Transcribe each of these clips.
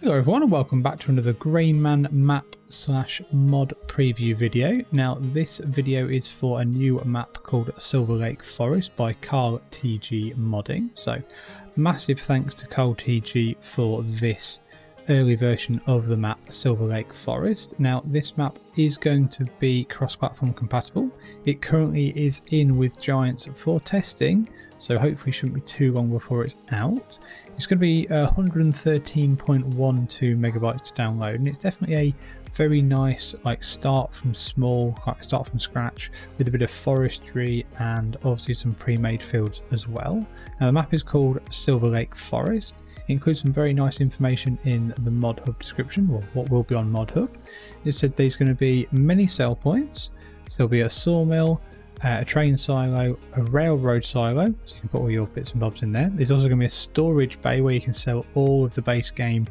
Hello everyone and welcome back to another GrainMan map / mod preview video. Now this video is for a new map called Silver Lake Forest by Carl TG Modding. So massive thanks to Carl TG for this early version of the map Silver Lake Forest. Now this map is going to be cross-platform compatible. It currently is in with Giants for testing, so hopefully shouldn't be too long before it's out. It's going to be 113.12 megabytes to download, and it's definitely a very nice start from scratch with a bit of forestry and obviously some pre-made fields as well. Now the map is called Silver Lake Forest. It includes some very nice information in the mod hub description, or what will be on mod hub. It said there's going to be many sell points, so there'll be a sawmill, a train silo, a railroad silo, so you can put all your bits and bobs in there. There's also going to be a storage bay where you can sell all of the base game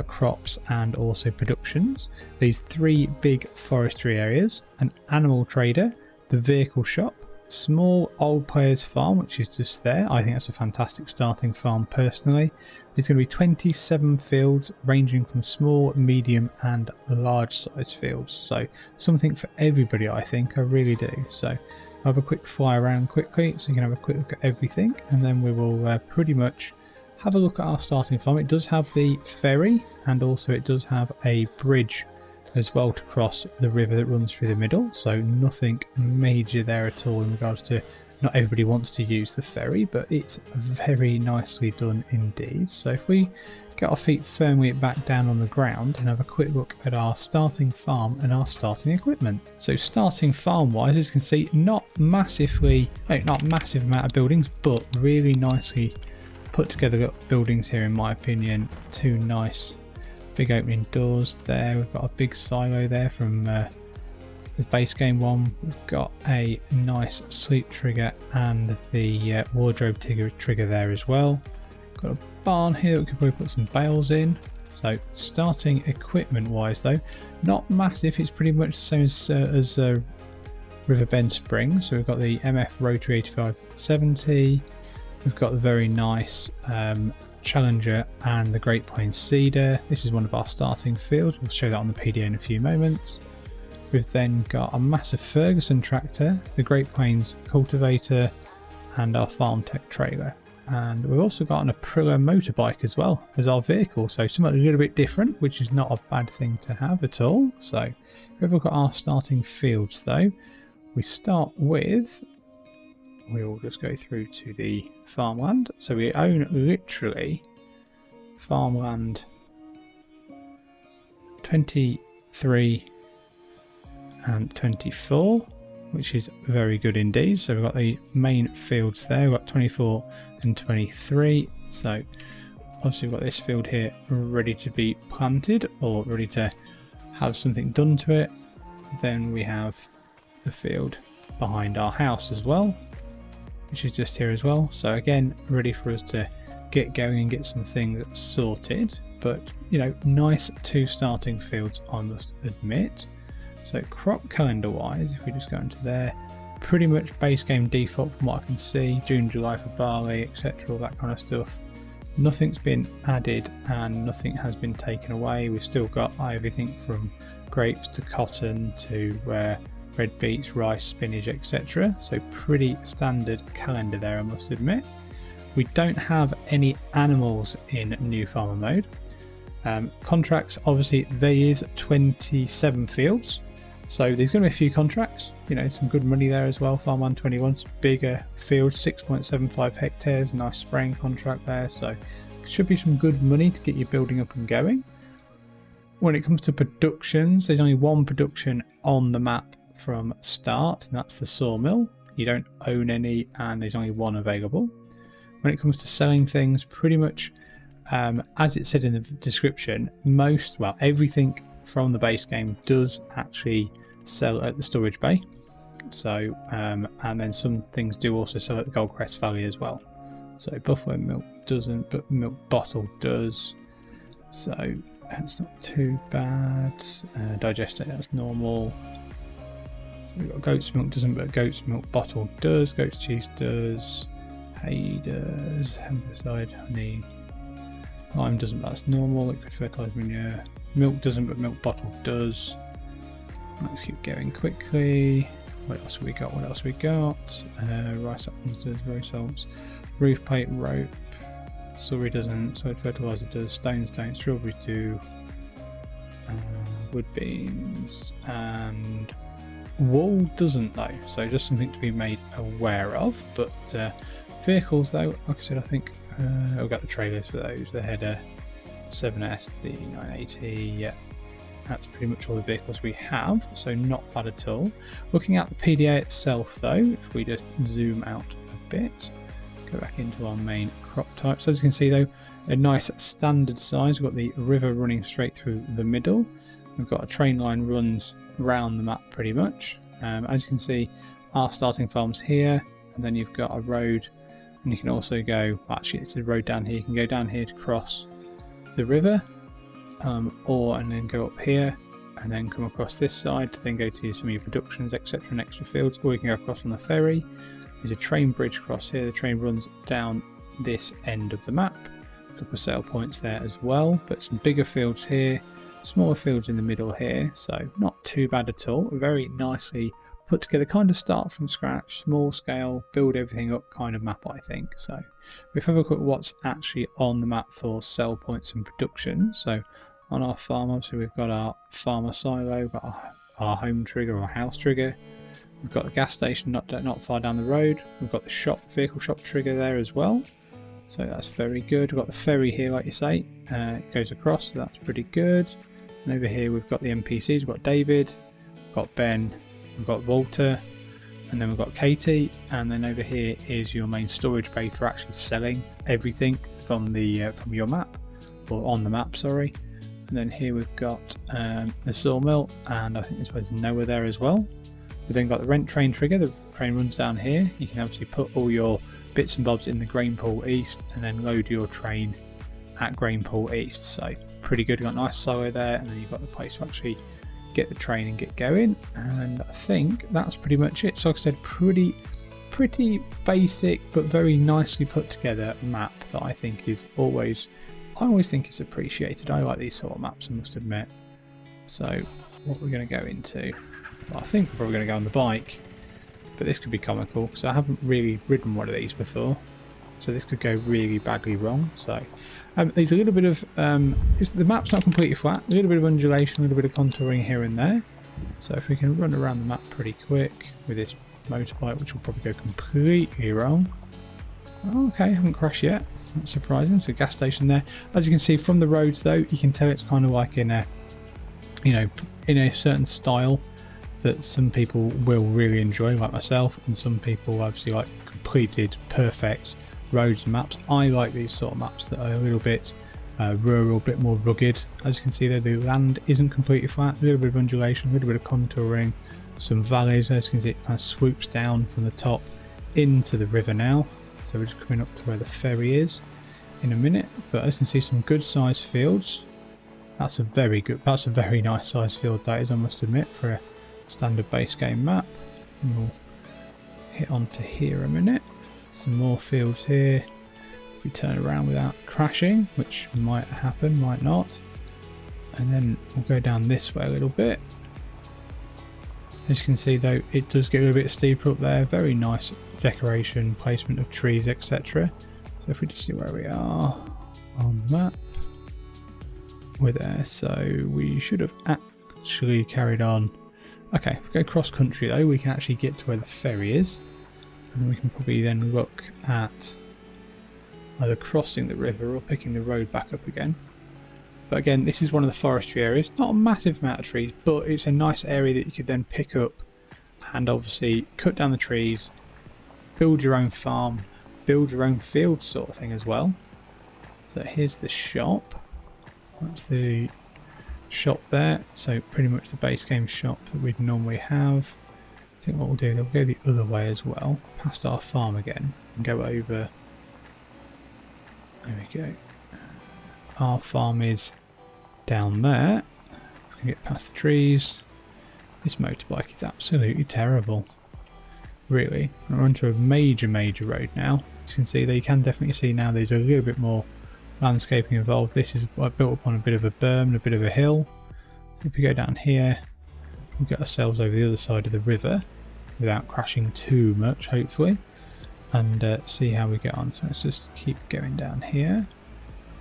crops and also productions. These three big forestry areas, an animal trader, the vehicle shop, small old players farm, which is just there. I think that's a fantastic starting farm personally. There's going to be 27 fields ranging from small, medium and large size fields, so something for everybody, I think. I really do. So I'll have a quick fly around quickly so you can have a quick look at everything, and then we will pretty much have a look at our starting farm. It does have the ferry, and also it does have a bridge as well to cross the river that runs through the middle, so nothing major there at all in regards to, not everybody wants to use the ferry, but it's very nicely done indeed. So if we get our feet firmly back down on the ground and have a quick look at our starting farm and our starting equipment. So starting farm wise, as you can see, not massive amount of buildings, but really nicely put together buildings here in my opinion. Two nice big opening doors there. We've got a big silo there from the base game one. We've got a nice sleep trigger and the wardrobe trigger there as well. Got a barn here that we could probably put some bales in. So starting equipment wise though, not massive. It's pretty much the same as Riverbend Springs. So we've got the MF Rotary 8570. We've got the very nice Challenger and the Great Plains Cedar. This is one of our starting fields. We'll show that on the PDA in a few moments. We've then got a massive Ferguson tractor, the Great Plains cultivator and our Farm Tech trailer. And we've also got an Aprilia motorbike as well as our vehicle, so something a little bit different, which is not a bad thing to have at all. So if we look at our starting fields though, we start with, we will just go through to the farmland. So we own literally farmland 23 and 24, which is very good indeed. So we've got the main fields there. We've got 24 and 23. So obviously we've got this field here ready to be planted or ready to have something done to it. Then we have the field behind our house as well, which is just here as well. So again, ready for us to get going and get some things sorted. But you know, nice two starting fields, I must admit. So crop calendar wise, if we just go into there, pretty much base game default from what I can see. June, July for barley, etc., all that kind of stuff. Nothing's been added and nothing has been taken away. We've still got everything from grapes to cotton to red beets, rice, spinach, etc. So pretty standard calendar there, I must admit. We don't have any animals in new farmer mode. Contracts, obviously there is 27 fields. So there's going to be a few contracts, you know, some good money there as well. Farm 121's bigger field, 6.75 hectares, nice spraying contract there. So should be some good money to get you building up and going. When it comes to productions, there's only one production on the map from start, and that's the sawmill. You don't own any and there's only one available. When it comes to selling things, pretty much as it said in the description, everything from the base game does actually sell at the storage bay. So and then some things do also sell at the Goldcrest Valley as well. So buffalo milk doesn't, but milk bottle does. So that's not too bad. Digestate, that's normal. We've got goat's milk doesn't, but goat's milk bottle does. Goat's cheese does. Hay does. Herbicide, honey. Lime doesn't, but that's normal. Liquid fertilizer manure. Milk doesn't, but milk bottle does. Let's keep going quickly. What else have we got? What else have we got? Rice saplings does, rose salts. Roof plate, rope. Sorry doesn't. Soil fertilizer does. Stones don't. Strawberries do. Wood beams and wool doesn't though. So just something to be made aware of. But vehicles though, like I said, I think I've got the trailers for those. The header, 7S, the 980. Yeah. That's pretty much all the vehicles we have, so not bad at all. Looking at the PDA itself though, if we just zoom out a bit, go back into our main crop type. So as you can see though, a nice standard size. We've got the river running straight through the middle. We've got a train line runs around the map pretty much. As you can see, our starting farm's here, and then you've got a road, and you can also go, actually it's a road down here, you can go down here to cross the river. And then go up here and then come across this side to then go to some of your productions, etc. and extra fields, or you can go across on the ferry. There's a train bridge across here. The train runs down this end of the map. A couple of sale points there as well, but some bigger fields here, smaller fields in the middle here, so not too bad at all. Very nicely put together, kind of start from scratch, small scale, build everything up kind of map, I think. So if we have a look at what's actually on the map for sell points and production. So on our farm, obviously we've got our farmer silo, we've got our home trigger or house trigger. We've got the gas station not far down the road. We've got the vehicle shop trigger there as well. So that's very good. We've got the ferry here, like you say. It goes across, so that's pretty good. And over here we've got the NPCs. We've got David, we've got Ben, we've got Walter, and then we've got Katie. And then over here is your main storage bay for actually selling everything from your map, or on the map, sorry. And then here we've got the sawmill, and I think there's Noah there as well. We've then got the rent train trigger. The train runs down here. You can actually put all your bits and bobs in the grain pool east and then load your train at grain pool east. So pretty good. You've got a nice silo there, and then you've got the place to actually get the train and get going. And I think that's pretty much it. So like I said, pretty basic but very nicely put together map that I think is I always think it's appreciated. I like these sort of maps, I must admit. So what we're going to go into, well, I think we're probably going to go on the bike, but this could be comical because I haven't really ridden one of these before, so this could go really badly wrong. So there's a little bit of the map's not completely flat, a little bit of undulation, a little bit of contouring here and there. So if we can run around the map pretty quick with this motorbike, which will probably go completely wrong. Okay, I haven't crashed yet. That's surprising. So gas station there. As you can see from the roads though, you can tell it's kind of like in a, in a certain style that some people will really enjoy, like myself, and some people obviously like completed perfect roads and maps. I like these sort of maps that are a little bit rural, a bit more rugged. As you can see there, the land isn't completely flat, a little bit of undulation, a little bit of contouring, some valleys. As you can see, it kind of swoops down from the top into the river now. So we're just coming up to where the ferry is in a minute. But as you can see, some good sized fields. That's a very nice sized field that is, I must admit, for a standard base game map. And we'll hit onto here a minute. Some more fields here. If we turn around without crashing, which might happen, might not. And then we'll go down this way a little bit. As you can see though, it does get a little bit steeper up there. Very nice decoration, placement of trees, etc. So if we just see where we are on the map, we're there. So we should have actually carried on. Okay, if we go cross country though, we can actually get to where the ferry is, and then we can probably then look at either crossing the river or picking the road back up again. But again, this is one of the forestry areas. Not a massive amount of trees, but it's a nice area that you could then pick up and obviously cut down the trees, build your own farm, build your own field sort of thing as well. So here's the shop. That's the shop there. So pretty much the base game shop that we'd normally have. I think what we'll do, they'll go the other way as well, past our farm again, and go over. There we go. Our farm is down there. We can get past the trees. This motorbike is absolutely terrible. Really. We're onto a major road now. As you can see there, you can definitely see now there's a little bit more landscaping involved. This is built upon a bit of a berm and a bit of a hill. So if we go down here, we'll get ourselves over the other side of the river without crashing too much, hopefully, and see how we get on. So let's just keep going down here.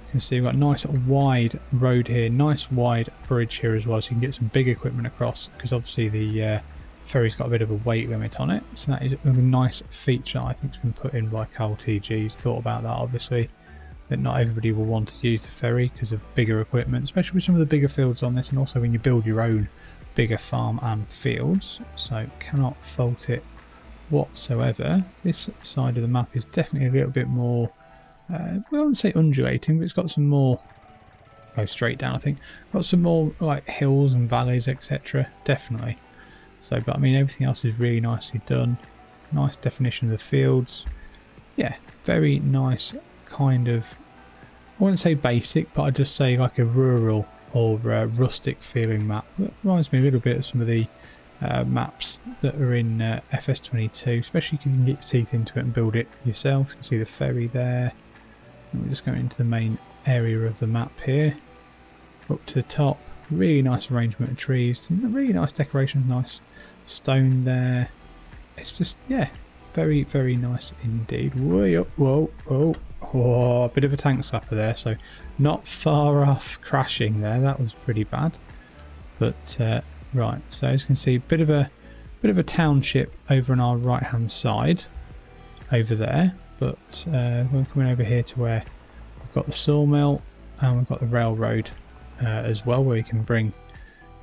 You can see we've got a nice wide road here, nice wide bridge here as well, so you can get some big equipment across, because obviously the ferry's got a bit of a weight limit on it. So that is a nice feature I think has been put in by Carl TG. He's thought about that, obviously, that not everybody will want to use the ferry because of bigger equipment, especially with some of the bigger fields on this, and also when you build your own bigger farm and fields. So cannot fault it whatsoever. This side of the map is definitely a little bit more, I wouldn't say undulating, but it's got some more, go straight down I think, got some more like hills and valleys, etc. Definitely. So, but I mean everything else is really nicely done. Nice definition of the fields. Yeah, very nice kind of, I wouldn't say basic, but I'd just say like a rural or rustic feeling map. It reminds me a little bit of some of the maps that are in FS22, especially because you can get your teeth into it and build it yourself. You can see the ferry there. And we're just going into the main area of the map here. Up to the top, really nice arrangement of trees, some really nice decorations, nice stone there. It's just, yeah, very, very nice indeed. Way up, whoa, whoa, whoa, a bit of a tank slapper there, so not far off crashing there. That was pretty bad. But right, so as you can see, a bit of a township over on our right hand side over there. But we're coming over here to where we've got the sawmill and we've got the railroad as well, where you can bring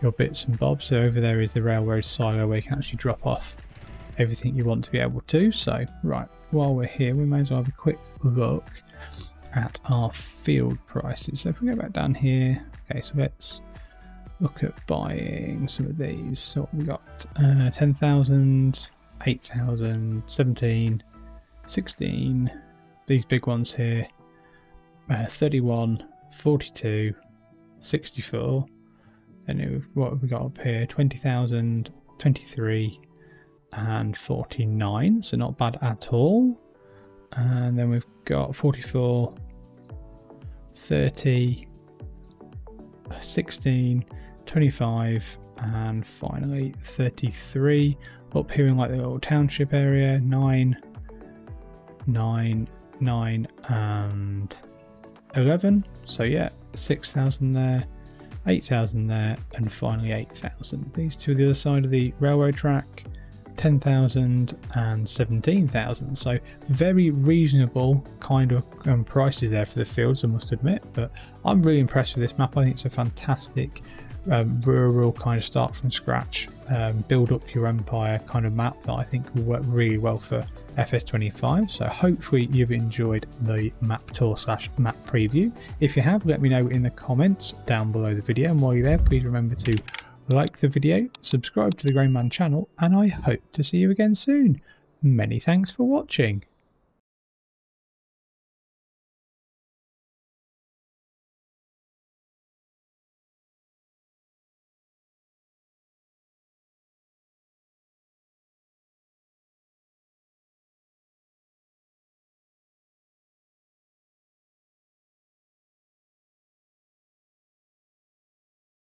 your bits and bobs. So over there is the railroad silo where you can actually drop off everything you want to be able to. So right, while we're here, we may as well have a quick look at our field prices. So if we go back down here, okay, so let's look at buying some of these. So what we got, 10,000, 8,000, 17, 16, these big ones here, 31, 42, 64, and what have we got up here, 20,000, 23 and 49, so not bad at all. And then we've got 44, 30, 16, 25 and finally 33. Up here in like the little township area, 9, 9, 9 and 11. So yeah, 6,000 there, 8,000 there, and finally 8,000. These two are the other side of the railroad track, 10,000 and 17,000. So very reasonable kind of prices there for the fields, I must admit. But I'm really impressed with this map. I think it's a fantastic rural kind of start from scratch, build up your empire kind of map that I think will work really well for FS25. So hopefully you've enjoyed the map tour / map preview. If you have, let me know in the comments down below the video, and while you're there, please remember to like the video, subscribe to the GrainMan channel, and I hope to see you again soon. Many thanks for watching.